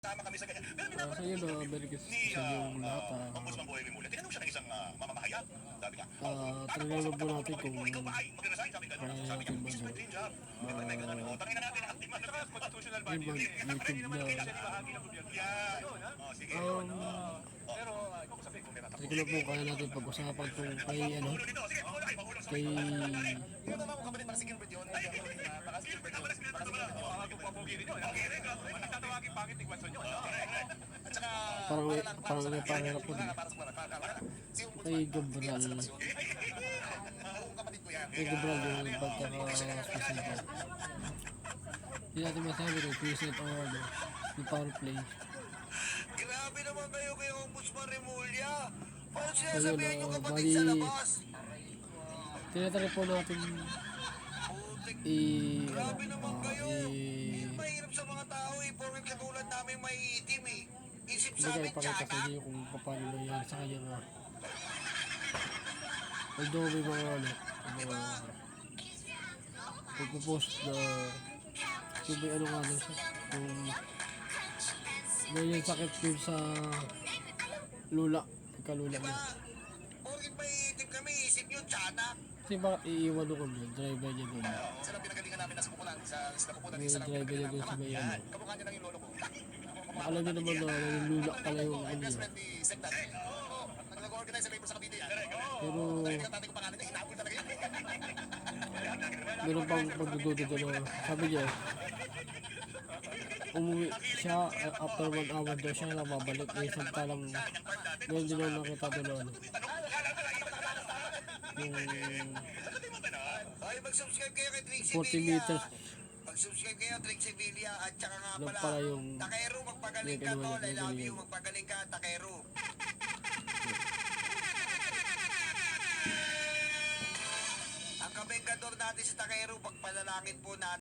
Sama kami sa ganyan. Pero So yun, balikas ni sa yung lahat. Ombudsman Boy Rimulya. Tinanong siya ng isang mamamahayag. Sabi niya, Tinanong po natin kung ikaw ba ay mag-resign? Sabi kaya niya, natin ba this is my dream job. May ganun. Tangin na natin, active man. Constitutional body. YouTube na Sige. Pero, ikaw ko sabihin kung may sige na po kaya natin pag-usapan kung kay ano kay Yung naman kung kapalit ng Sigilbert yun, ay, baka Sigilbert yun. Baka Sigilbert yun. Baka pupapugin yun. Tatawagin pangit ni Watson yun. At saka, parang pangarap po din kay Gabral yung pagkaka-special hindi natin masabi kay President Award yung power play. Grabe naman kayo kay Ombudsman Rimulya. Paano Ayun, sinasabihan yung kapatid bali sa labas? tinatry po natin Grabe naman kayo. Mahirap sa mga tao eh. Porket katulad namin may itim eh. Isip hindi sa kayo amin pakita sa tiyaga. inyo kung paano nangyari sa kanya nga although may mga pagpo-post na kung may ano nga daw siya kung may yung sakit din sa lula pagkalula Diba? niya Porket may itim kami. Isip nyo tiyaga. kasi bakit iiwan ko yung driver niya doon Isa lang pinagalingan namin na sa pupunan. Sa pupunan, yung isa lang driver niya doon sa may ano kamukha niya lang yung lolo ko. alam niyo naman na yung lula pala yung ano niya Friend ni Sectan. Nag-organize sa labor sa Cavite yan. pero Tatay ko pangalan niya, hinabol talaga yan. meron pang pagdududa doon na sabi niya umuwi siya after 1 hour daw siya na babalik eh samantalang ngayon din lang nakita doon na ano yung Ay, mag-subscribe kayo kay Trixie 40 Villa. meters Mag-subscribe kayo Trixie Villa. At saka nga lang pala, pala yung Takero, magpagaling ka tol. I love you, magpagaling ka, Takero. Ang kabengkador natin si Takero, pagpalalangin po natin.